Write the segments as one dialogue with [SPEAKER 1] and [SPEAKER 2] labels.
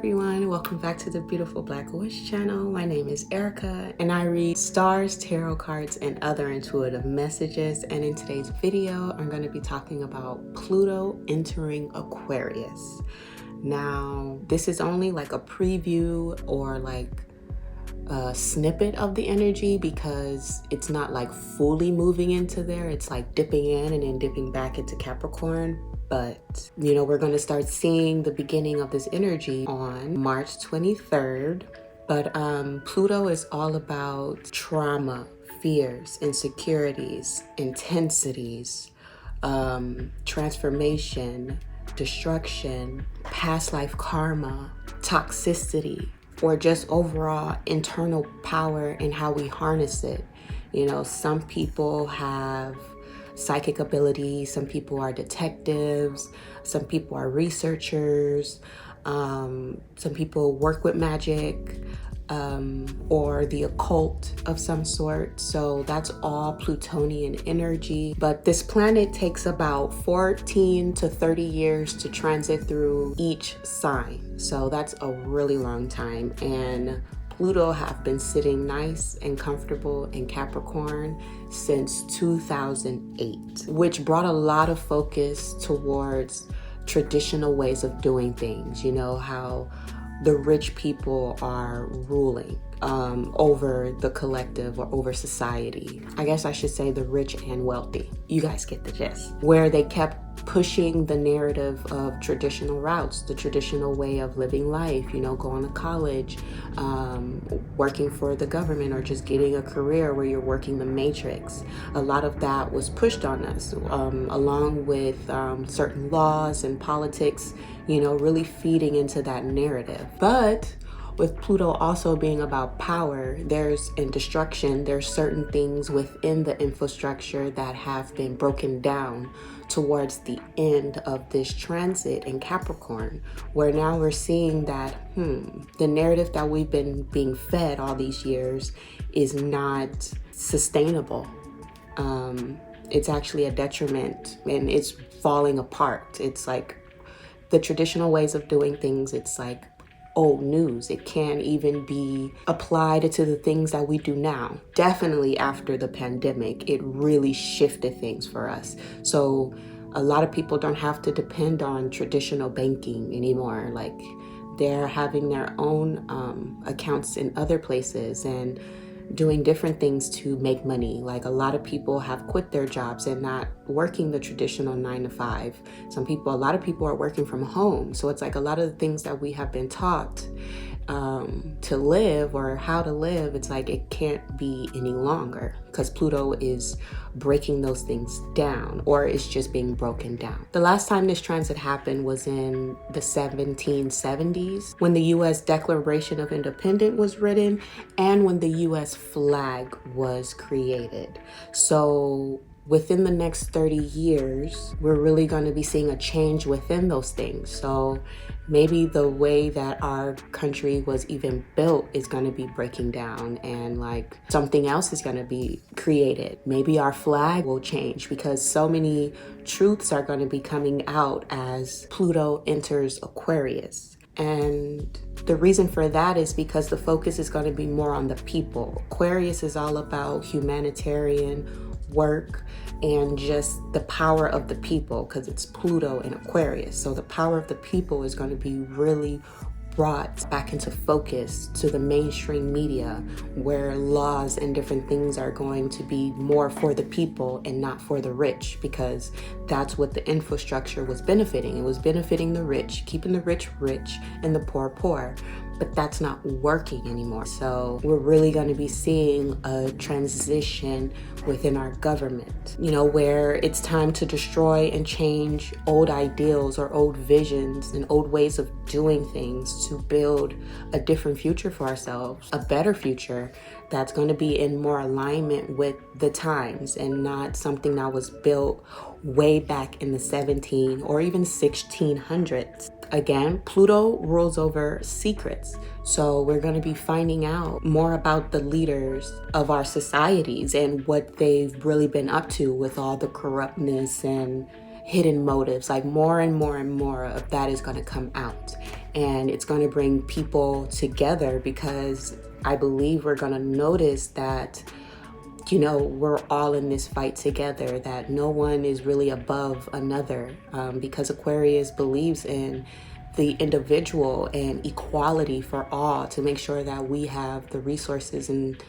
[SPEAKER 1] everyone, welcome back to the Beautiful Black Witch channel. My name is Aericka and I read stars, tarot cards, and other intuitive messages. And in today's video, I'm going to be talking about Pluto entering Aquarius. Now, this is only like a preview or like a snippet of the energy because it's not like fully moving into there. It's like dipping in and then dipping back into Capricorn. But, you know, we're going to start seeing the beginning of this energy on March 23rd. But Pluto is all about trauma, fears, insecurities, intensities, transformation, destruction, past life karma, toxicity, or just overall internal power and how we harness it. You know, some people have psychic abilities, some people are detectives, some people are researchers, some people work with magic or the occult of some sort. So that's all Plutonian energy. But this planet takes about 14 to 30 years to transit through each sign. So that's a really long time. And Pluto have been sitting nice and comfortable in Capricorn since 2008, which brought a lot of focus towards traditional ways of doing things. You know, how the rich people are ruling over the collective or over society. I guess I should say the rich and wealthy. You guys get the gist. Where they kept pushing the narrative of traditional routes, the traditional way of living life, you know, going to college, working for the government, or just getting a career where you're working the matrix. A lot of that was pushed on us, along with certain laws and politics, you know, really feeding into that narrative. But with Pluto also being about power, and destruction, there's certain things within the infrastructure that have been broken down towards the end of this transit in Capricorn, where now we're seeing that the narrative that we've been being fed all these years is not sustainable. It's actually a detriment and it's falling apart. It's like the traditional ways of doing things, it's like old news. It can't even be applied to the things that we do now. Definitely after the pandemic, it really shifted things for us. So a lot of people don't have to depend on traditional banking anymore. Like, they're having their own accounts in other places and doing different things to make money. Like, a lot of people have quit their jobs and not working the traditional 9 to 5. A lot of people are working from home. So it's like a lot of the things that we have been taught to live or how to live, it's like it can't be any longer because Pluto is breaking those things down, or it's just being broken down. The last time this transit happened was in the 1770s, when the U.S. Declaration of Independence was written and when the U.S. flag was created. So within the next 30 years, we're really going to be seeing a change within those things. So maybe the way that our country was even built is going to be breaking down, and like something else is going to be created. Maybe our flag will change because so many truths are going to be coming out as Pluto enters Aquarius. And the reason for that is because the focus is going to be more on the people. Aquarius is all about humanitarian work and just the power of the people, because it's Pluto in Aquarius. So the power of the people is going to be really brought back into focus to the mainstream media, where laws and different things are going to be more for the people and not for the rich, because that's what the infrastructure was benefiting. It was benefiting the rich, keeping the rich rich and the poor poor. But that's not working anymore. So we're really going to be seeing a transition within our government, you know, where it's time to destroy and change old ideals or old visions and old ways of doing things to build a different future for ourselves, a better future that's going to be in more alignment with the times and not something that was built way back in the 17 or even 1600s. Again, Pluto rules over secrets. So we're going to be finding out more about the leaders of our societies and what they've really been up to with all the corruptness and hidden motives. Like more and more and more of that is going to come out. and it's going to bring people together, because I believe we're going to notice that, you know, we're all in this fight together, that no one is really above another, because Aquarius believes in the individual and equality for all, to make sure that we have the resources and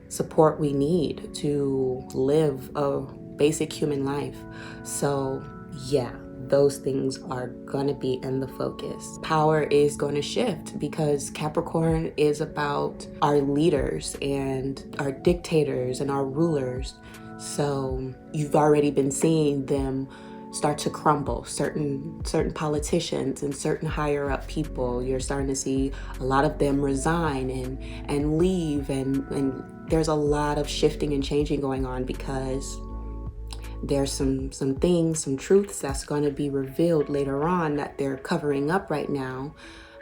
[SPEAKER 1] support we need to live a basic human life. So yeah, those things are going to be in the focus. Power is going to shift, because Capricorn is about our leaders and our dictators and our rulers. So you've already been seeing them start to crumble. Certain politicians and certain higher up people, you're starting to see a lot of them resign and leave, and there's a lot of shifting and changing going on, because there's some things, some truths that's going to be revealed later on that they're covering up right now,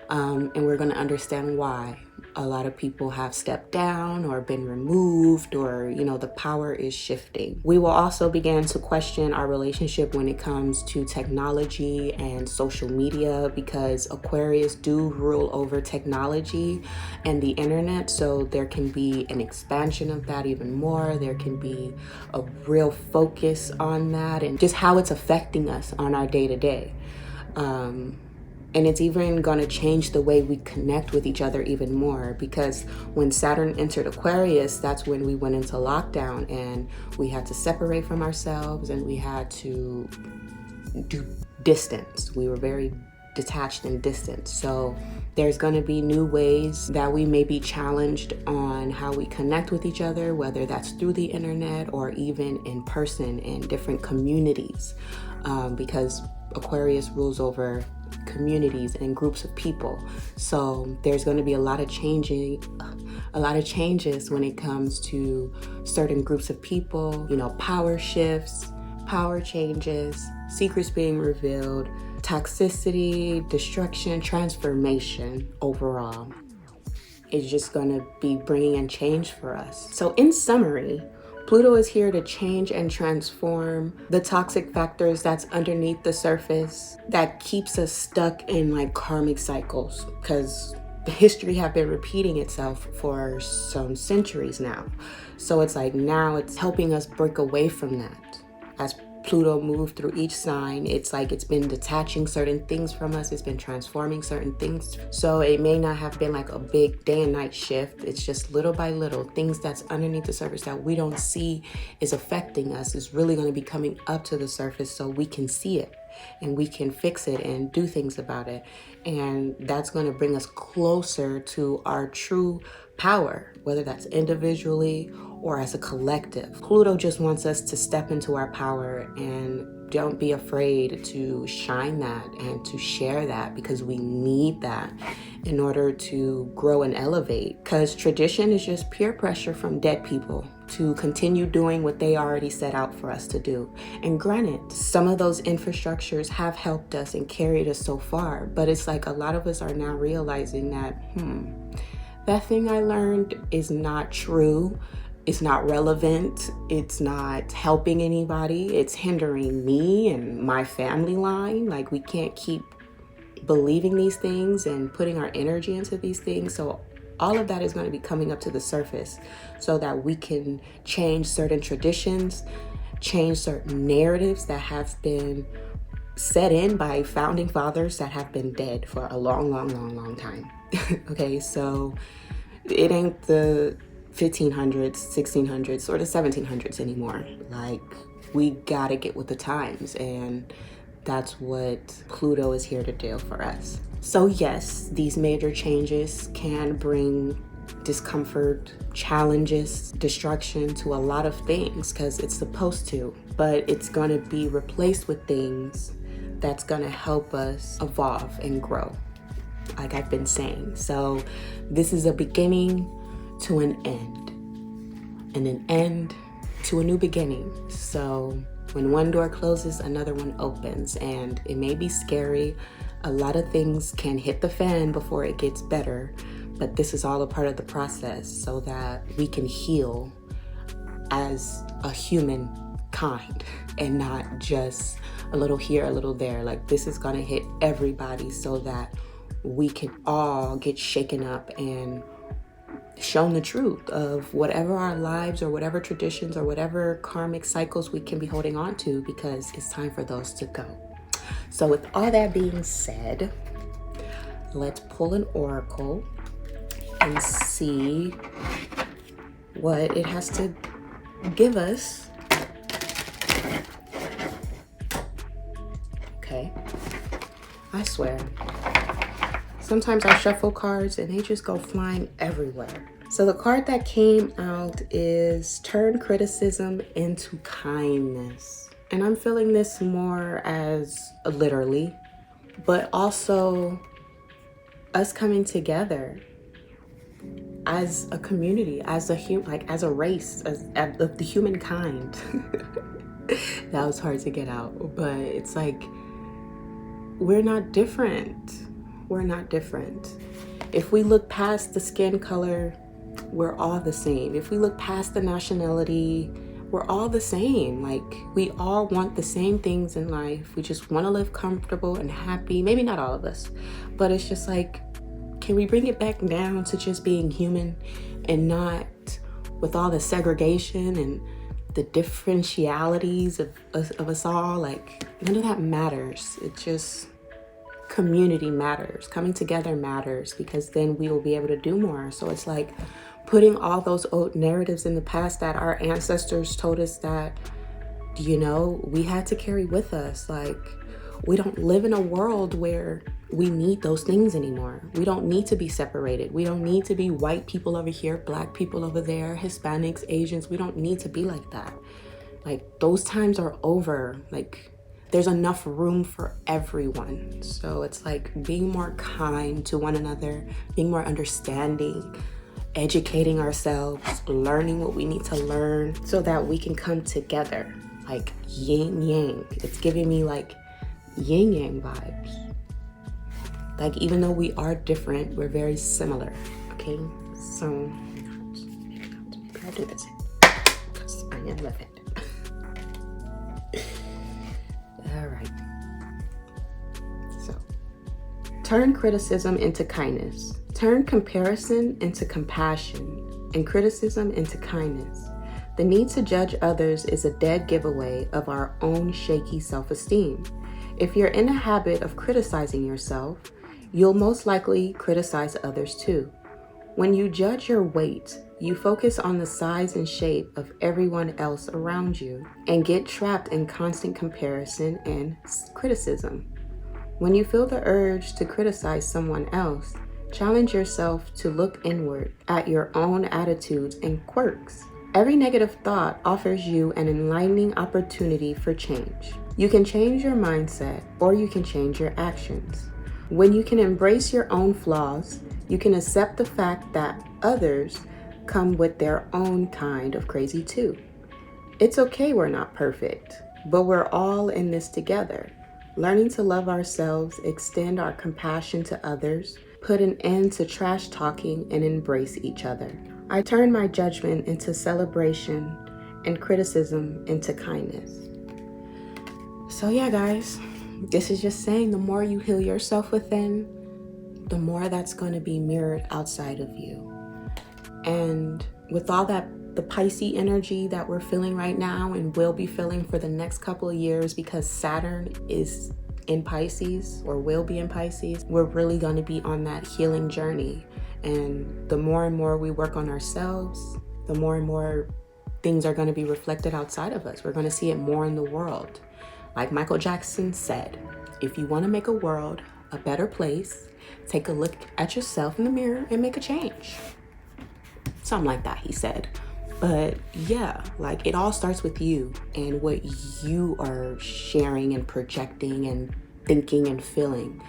[SPEAKER 1] and we're going to understand why a lot of people have stepped down or been removed, or, you know, the power is shifting. We will also begin to question our relationship when it comes to technology and social media, because Aquarius do rule over technology and the internet. So there can be an expansion of that even more. There can be a real focus on that and just how it's affecting us on our day-to-day. And it's even going to change the way we connect with each other even more, because when Saturn entered Aquarius, that's when we went into lockdown and we had to separate from ourselves, and we had to do distance. We were very detached and distant. So there's going to be new ways that we may be challenged on how we connect with each other, whether that's through the internet or even in person in different communities, because Aquarius rules over communities and groups of people. So there's going to be a lot of changes when it comes to certain groups of people, you know, power shifts, power changes, secrets being revealed, toxicity, destruction, transformation overall. It's just going to be bringing in change for us. So in summary, Pluto is here to change and transform the toxic factors that's underneath the surface that keeps us stuck in like karmic cycles, because history have been repeating itself for some centuries now. So it's like now it's helping us break away from that. As Pluto moved through each sign, it's like it's been detaching certain things from us. It's been transforming certain things. So it may not have been like a big day and night shift. It's just little by little, things that's underneath the surface that we don't see is affecting us is really going to be coming up to the surface, so we can see it and we can fix it and do things about it. And that's going to bring us closer to our true power, whether that's individually or as a collective. Pluto just wants us to step into our power, and don't be afraid to shine that and to share that, because we need that in order to grow and elevate. Because tradition is just peer pressure from dead people to continue doing what they already set out for us to do. And granted, some of those infrastructures have helped us and carried us so far, but it's like a lot of us are now realizing that, that thing I learned is not true. It's not relevant. It's not helping anybody. It's hindering me and my family line. Like, we can't keep believing these things and putting our energy into these things. So all of that is going to be coming up to the surface so that we can change certain traditions, change certain narratives that have been set in by founding fathers that have been dead for a long time. Okay, so it ain't the 1500s, 1600s, or the 1700s anymore. Like, we gotta get with the times, and that's what Pluto is here to do for us. So yes, these major changes can bring discomfort, challenges, destruction to a lot of things, because it's supposed to, but it's gonna be replaced with things that's gonna help us evolve and grow, like I've been saying. So this is a beginning to an end, and an end to a new beginning. So when one door closes, another one opens, and it may be scary. A lot of things can hit the fan before it gets better, but this is all a part of the process so that we can heal as a human kind and not just a little here, a little there. Like, this is gonna hit everybody so that we can all get shaken up and shown the truth of whatever our lives or whatever traditions or whatever karmic cycles we can be holding on to, because it's time for those to go. So with all that being said, let's pull an oracle and see what it has to give us. Okay, I swear, sometimes I shuffle cards and they just go flying everywhere. So the card that came out is turn criticism into kindness. And I'm feeling this more as literally, but also us coming together as a community, as a race, as the humankind. That was hard to get out, but it's like, we're not different. We're not different. If we look past the skin color, we're all the same. If we look past the nationality, we're all the same. Like, we all want the same things in life. We just want to live comfortable and happy. Maybe not all of us, but it's just like, can we bring it back down to just being human and not with all the segregation and the differentialities of us all? Like, none of that matters. It just, community matters. Coming together matters, because then we will be able to do more. So it's like putting all those old narratives in the past that our ancestors told us that, you know, we had to carry with us. Like, we don't live in a world where we need those things anymore. We don't need to be separated. We don't need to be white people over here, black people over there, Hispanics, Asians. We don't need to be like that. Like, those times are over. Like, there's enough room for everyone. So it's like being more kind to one another, being more understanding, educating ourselves, learning what we need to learn so that we can come together. Like yin yang. It's giving me like yin yang vibes. Like, even though we are different, we're very similar. Okay, so I'll do this because I am left-handed. All right. So, turn criticism into kindness. Turn comparison into compassion, and criticism into kindness. The need to judge others is a dead giveaway of our own shaky self-esteem. If you're in a habit of criticizing yourself, you'll most likely criticize others too. When you judge your weight, you focus on the size and shape of everyone else around you and get trapped in constant comparison and criticism. When you feel the urge to criticize someone else, challenge yourself to look inward at your own attitudes and quirks. Every negative thought offers you an enlightening opportunity for change. You can change your mindset, or you can change your actions. When you can embrace your own flaws, you can accept the fact that others come with their own kind of crazy too. It's okay we're not perfect, but we're all in this together. Learning to love ourselves, extend our compassion to others, put an end to trash talking, and embrace each other. I turn my judgment into celebration and criticism into kindness. So yeah, guys, this is just saying, the more you heal yourself within, the more that's going to be mirrored outside of you. And with all that, the Pisces energy that we're feeling right now and will be feeling for the next couple of years, because Saturn is in Pisces, or will be in Pisces, we're really going to be on that healing journey. And the more and more we work on ourselves, the more and more things are going to be reflected outside of us. We're going to see it more in the world. Like Michael Jackson said, if you want to make a world a better place, take a look at yourself in the mirror and make a change. Something like that, he said. But yeah, like, it all starts with you and what you are sharing and projecting and thinking and feeling.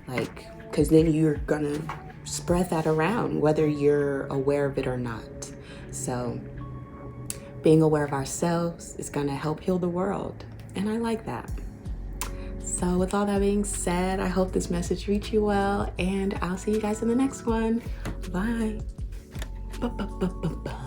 [SPEAKER 1] Like, because then you're gonna spread that around, whether you're aware of it or not. So being aware of ourselves is gonna help heal the world. And I like that. So with all that being said, I hope this message reached you well, and I'll see you guys in the next one. Bye. Ba, ba, ba, ba, ba.